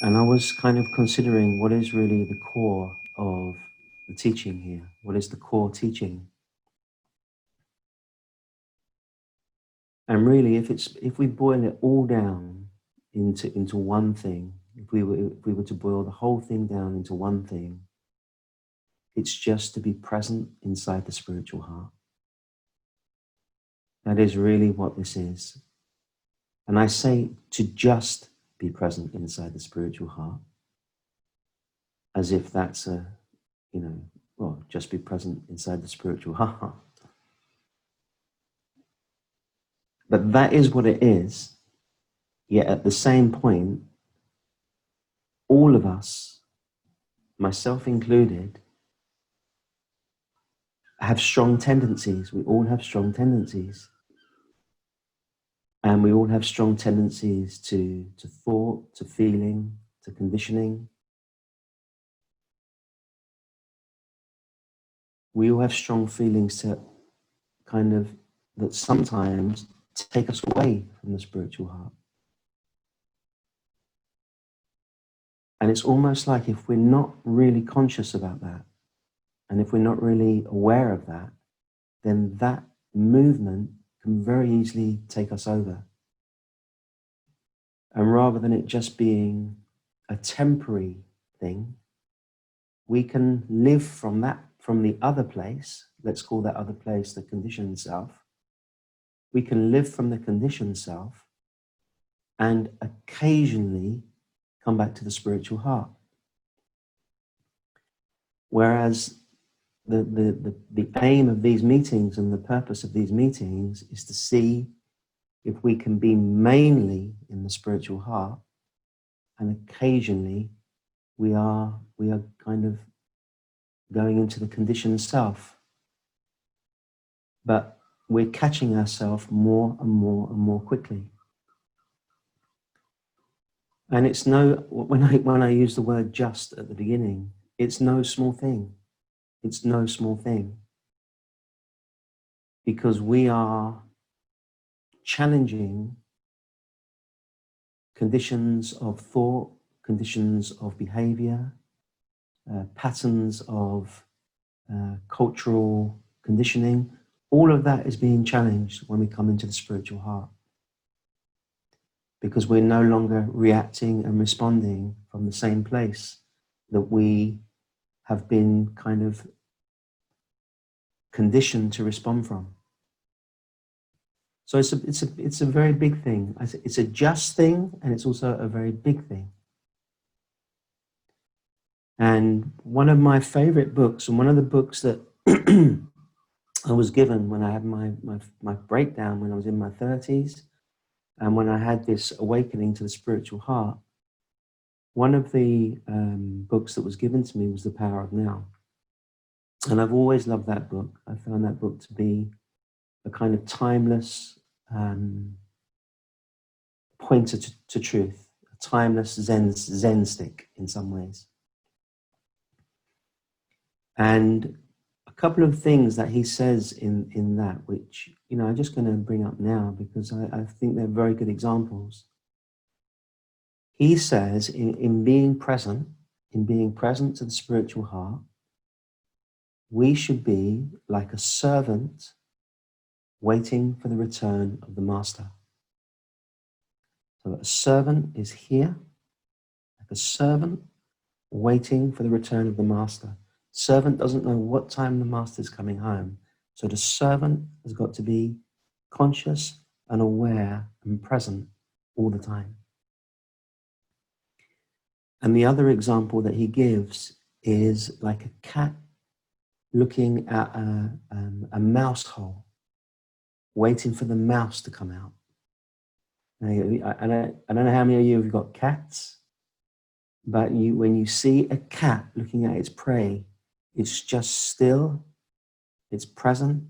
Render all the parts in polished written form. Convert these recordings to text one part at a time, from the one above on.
And I was kind of considering what is really the core of the teaching here. What is the core teaching? And really, if we boil it all down into one thing, if we were to boil the whole thing down into one thing, it's just to be present inside the spiritual heart. That is really what this is. And I say to just be present inside the spiritual heart, as if that's well, just be present inside the spiritual heart. But that is what it is. Yet at the same point, all of us, myself included, have strong tendencies. We all have strong tendencies. And we all have strong tendencies to thought, to feeling, to conditioning. We all have strong feelings that sometimes take us away from the spiritual heart. And it's almost like if we're not really conscious about that, and if we're not really aware of that, then that movement can very easily take us over. And rather than it just being a temporary thing, we can live from the other place. Let's call that other place the conditioned self. We can live from the conditioned self and occasionally come back to the spiritual heart. Whereas the aim of these meetings and the purpose of these meetings is to see if we can be mainly in the spiritual heart, and occasionally we are kind of going into the conditioned self. But we're catching ourselves more and more and more quickly. And it's when I use the word just at the beginning, it's no small thing. It's no small thing. Because we are challenging conditions of thought, conditions of behavior, patterns of cultural conditioning. All of that is being challenged when we come into the spiritual heart. Because we're no longer reacting and responding from the same place that we have been kind of conditioned to respond from. So it's a very big thing. It's a just thing, and it's also a very big thing. And one of my favorite books, and one of the books that I was given when I had my breakdown when I was in my 30s, and when I had this awakening to the spiritual heart, one of the books that was given to me was The Power of Now. And I've always loved that book. I found that book to be a kind of timeless pointer to truth, a timeless Zen stick in some ways. And a couple of things that he says in that, which, I'm just going to bring up now because I think they're very good examples. He says in being present to the spiritual heart, we should be like a servant waiting for the return of the master. So a servant is here, like a servant waiting for the return of the master. Servant doesn't know what time the master is coming home. So the servant has got to be conscious and aware and present all the time. And the other example that he gives is like a cat looking at a mouse hole, waiting for the mouse to come out. Now, I don't know how many of you have got cats, but when you see a cat looking at its prey, it's just still, it's present,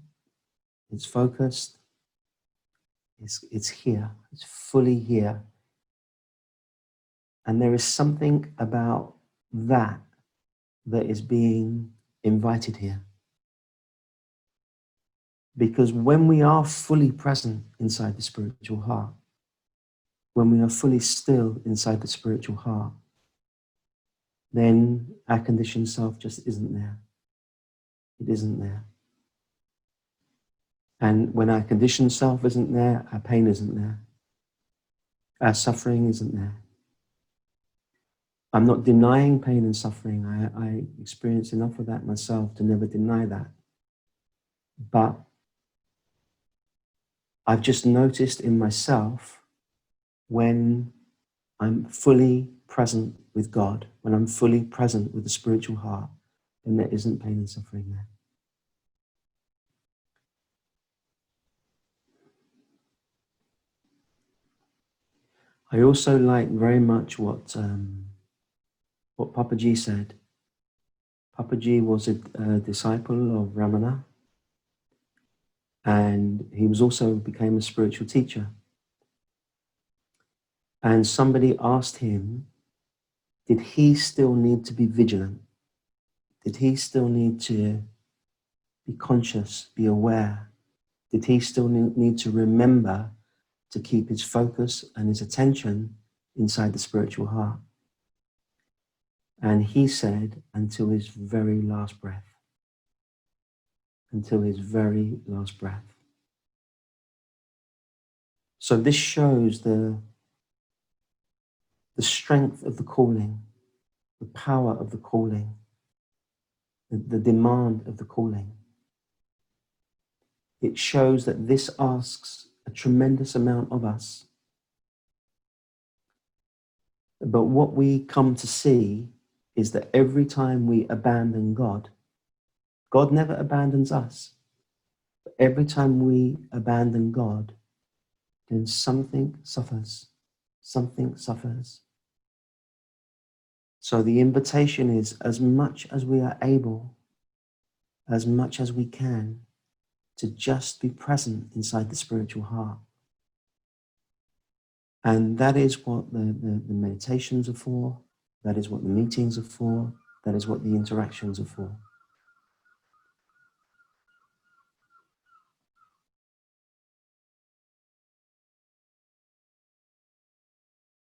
it's focused, it's here, it's fully here. And there is something about that is being invited here. Because when we are fully present inside the spiritual heart, when we are fully still inside the spiritual heart, then our conditioned self just isn't there. It isn't there. And when our conditioned self isn't there, our pain isn't there. Our suffering isn't there. I'm not denying pain and suffering. I experience enough of that myself to never deny that. But I've just noticed in myself when I'm fully present with God, when I'm fully present with the spiritual heart, then there isn't pain and suffering there. I also like very much what Papaji said. Papaji was a disciple of Ramana, and he was also became a spiritual teacher. And somebody asked him, did he still need to be vigilant? Did he still need to be conscious, be aware? Did he still need to remember to keep his focus and his attention inside the spiritual heart? And he said, until his very last breath. Until his very last breath. So this shows the strength of the calling, the power of the calling, the demand of the calling. It shows that this asks a tremendous amount of us. But what we come to see is that every time we abandon God, God never abandons us. But every time we abandon God, then something suffers. Something suffers. So the invitation is, as much as we are able, as much as we can, to just be present inside the spiritual heart. And that is what the meditations are for. That is what the meetings are for. That is what the interactions are for.